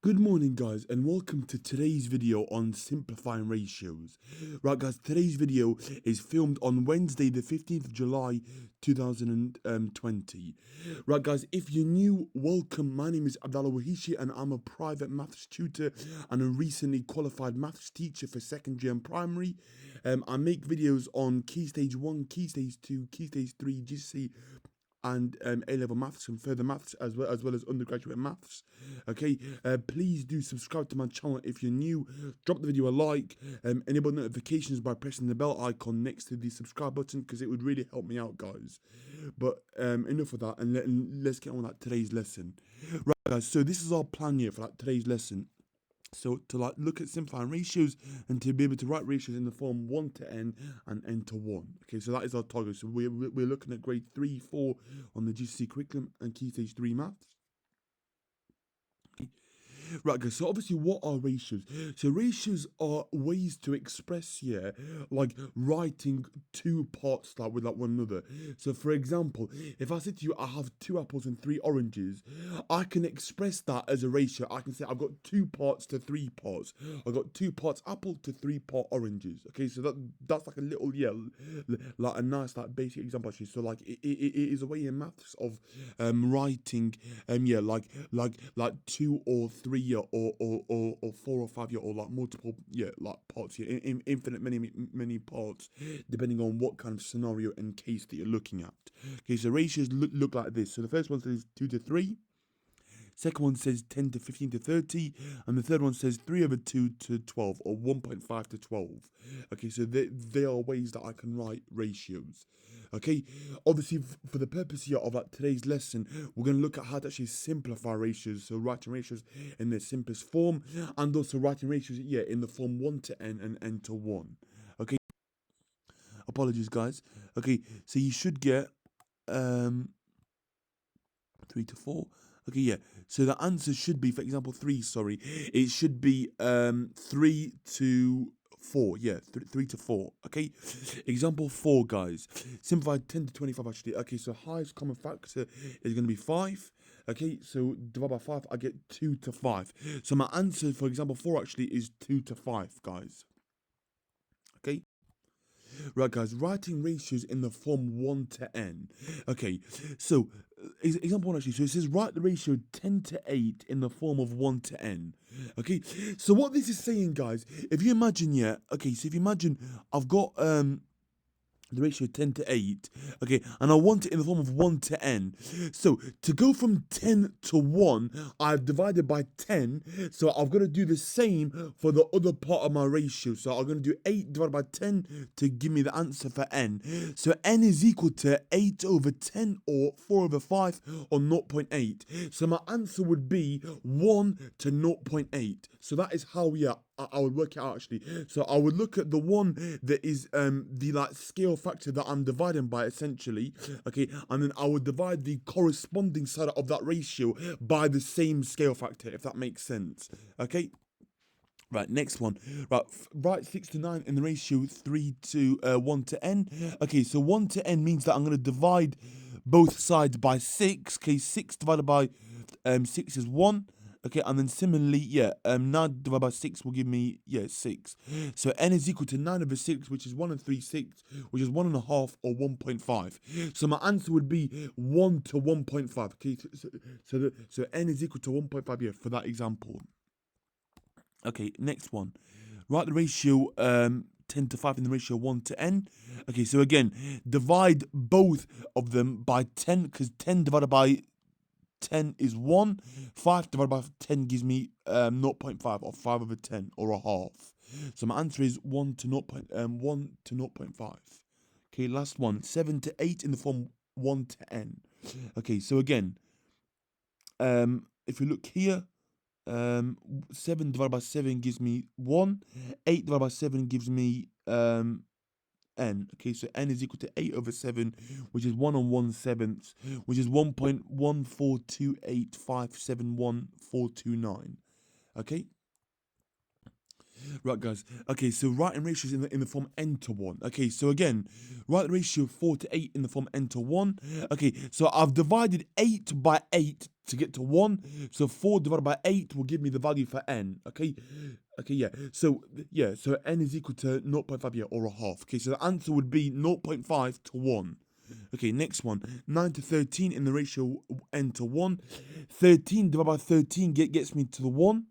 Good morning guys and welcome to today's video on simplifying ratios. Right guys, today's video is filmed on Wednesday the 15th of July 2020. Right guys, if you're new, welcome. My name is Abdallah Wahishi and I'm a private maths tutor and a recently qualified maths teacher for secondary and primary. I make videos on Key Stage 1, Key Stage 2, Key Stage 3, GCSE and A-level maths and further maths as well as undergraduate maths. Okay, please do subscribe to my channel if you're new. Drop the video a like, enable notifications by pressing the bell icon next to the subscribe button because it would really help me out, guys. But enough of that, and let's get on with today's lesson. Right guys, so this is our plan here for today's lesson. So to look at simplifying ratios and to be able to write ratios in the form 1 to n and n to 1. Okay, so that is our target. So we're looking at grade 3, 4 on the GCSE curriculum and Key Stage 3 maths. Okay. Right guys, so obviously what are ratios? So ratios are ways to express here, like writing two parts with one another. So for example, if I said to you I have 2 apples and 3 oranges, I can express that as a ratio. I can say I've got 2 parts to 3 parts. I've got 2 parts apple to 3 part oranges. Okay, so that's like a little like a nice basic example actually. So it is a way in maths of writing like 2 or 3 or 4 or 5 or like multiple parts here, infinite many parts depending on what kind of scenario and case that you're looking at. Okay, so ratios look like this. So the first one says 2 to 3. Second one says 10 to 15 to 30. And the third one says 3 over 2 to 12 or 1.5 to 12. Okay, so they are ways that I can write ratios. Okay, obviously for the purpose here of today's lesson, we're going to look at how to actually simplify ratios. So writing ratios in their simplest form and also writing ratios in the form 1 to n and n to 1. Okay, apologies guys. Okay, so you should get 3 to 4. Okay, yeah. So the answer should be, for example, 3, sorry. It should be 3 to 4. Yeah, 3 to 4. Okay. Example 4, guys. Simplify 10 to 25, actually. Okay, so highest common factor is going to be 5. Okay, so divide by 5, I get 2 to 5. So my answer for example 4 actually is 2 to 5, guys. Okay. Right, guys, writing ratios in the form 1 to n. Okay, so example 1 actually. So it says write the ratio 10 to 8 in the form of 1 to n. Okay, so what this is saying, guys, if you imagine, okay, so if you imagine I've got the ratio 10 to 8, okay, and I want it in the form of 1 to n. So to go from 10 to 1, I've divided by 10, so I've got to do the same for the other part of my ratio. So I'm going to do 8 divided by 10 to give me the answer for n. So n is equal to 8 over 10 or 4 over 5 or 0.8. So my answer would be 1 to 0.8. So that is how I would work it out actually. So I would look at the one that is the scale factor that I'm dividing by essentially, okay, and then I would divide the corresponding side of that ratio by the same scale factor, if that makes sense. Okay. Right, next one. Right, write 6 to 9 in the ratio 3 to 1 to n. Okay, so 1 to n means that I'm going to divide both sides by 6. Okay, 6 divided by 6 is 1. Okay, and then similarly, 9 divided by 6 will give me, 6. So n is equal to 9 over 6, which is 1 and 3/6, which is 1.5 or 1.5. So my answer would be 1 to 1.5. Okay, so n is equal to 1.5 for that example. Okay, next one. Write the ratio 10 to 5 in the ratio 1 to n. Okay, so again, divide both of them by 10, because 10 divided by 10 is 1. 5 divided by 10 gives me 0.5 or 5 over 10 or a half. So my answer is 1 to 0.5. Okay, last one. 7 to 8 in the form 1 to n. Okay, so again, if you look here, 7 divided by 7 gives me 1. 8 divided by 7 gives me n. Okay, so n is equal to 8 over 7, which is 1 and 1/7, which is 1.1428571,429. Okay. Right, guys. Okay, so writing ratios in the form n to 1. Okay, so again, write the ratio 4 to 8 in the form n to 1. Okay, so I've divided 8 by 8 to get to 1. So 4 divided by 8 will give me the value for n. Okay, yeah. So n is equal to 0.5, yeah, or a half. Okay, so the answer would be 0.5 to 1. Okay, next one. 9 to 13 in the ratio n to 1. 13 divided by 13 gets me to the 1.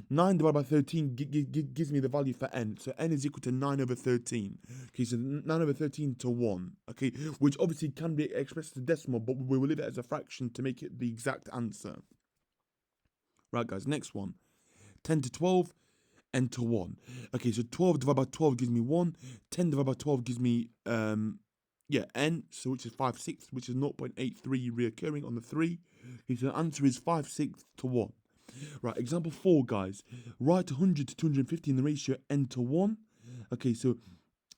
9 divided by 13 gives me the value for n. So n is equal to 9 over 13. Okay, so 9 over 13 to 1. Okay, which obviously can be expressed as a decimal, but we will leave it as a fraction to make it the exact answer. Right, guys, next one. 10 to 12, n to 1. Okay, so 12 divided by 12 gives me 1. 10 divided by 12 gives me, n, so which is 5/6, which is 0.83 reoccurring on the 3. Okay, so the answer is 5/6 to 1. Right, example 4, guys. Write 100 to 250 in the ratio n to 1. Okay, so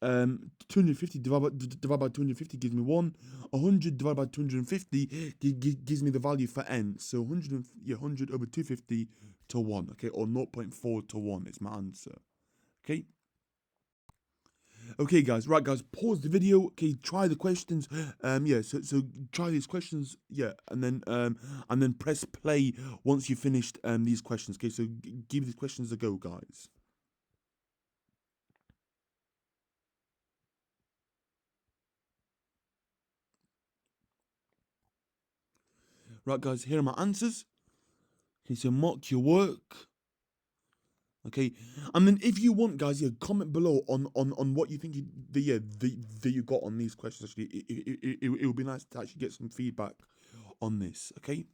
250 divided by 250 gives me 1. 100 divided by 250 gives me the value for n. So 100 over 250 to 1. Okay, or 0.4 to 1 is my answer. Okay. Okay, guys. Right, guys. Pause the video. Okay, try the questions. So try these questions. Yeah, and then press play once you finished these questions. Okay, so give these questions a go, guys. Right, guys. Here are my answers. Okay, so mark your work. Okay, and then if you want, guys, yeah, comment below on what you think that you got on these questions. Actually, it would be nice to actually get some feedback on this. Okay.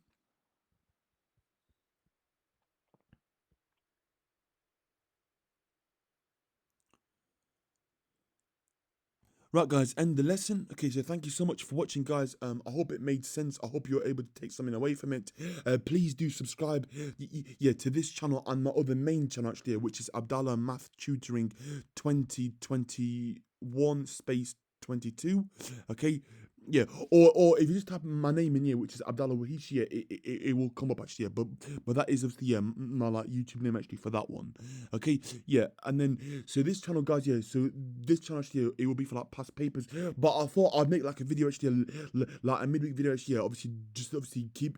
Right, guys, end the lesson. Okay, so thank you so much for watching, guys. I hope it made sense. I hope you're able to take something away from it. Please do subscribe, to this channel and my other main channel actually, which is Abdallah Math Tutoring 2021 space 22. Okay. Yeah, or if you just type my name in here, which is Abdallah Wahishi, yeah, it will come up actually. Yeah, but that is obviously my like YouTube name actually for that one. Okay, yeah, and then so this channel, guys, yeah, so this channel actually it will be for like past papers. But I thought I'd make like a video actually, like a midweek video actually. Yeah, obviously keep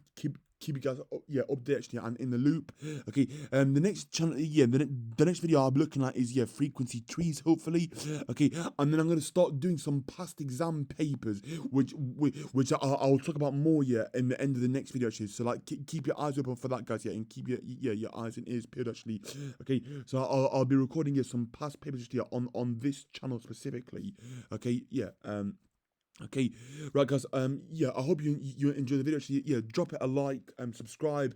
you guys updated actually and in the loop. Okay, the next channel, the next video I'll be looking at is frequency trees hopefully. Okay, and then I'm gonna start doing some past exam papers, which I'll talk about more in the end of the next video actually. So like keep your eyes open for that, guys, and keep your eyes and ears peeled actually. Okay, so I'll be recording some past papers actually on this channel specifically. Okay, okay, right, guys. I hope you enjoy the video. Actually, drop it a like, subscribe,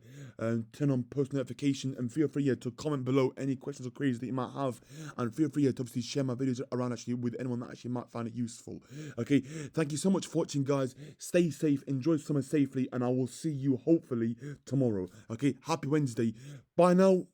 turn on post notification, and feel free to comment below any questions or queries that you might have, and feel free to obviously share my videos around actually with anyone that actually might find it useful. Okay, thank you so much for watching, guys. Stay safe, enjoy summer safely, and I will see you hopefully tomorrow. Okay, happy Wednesday. Bye now.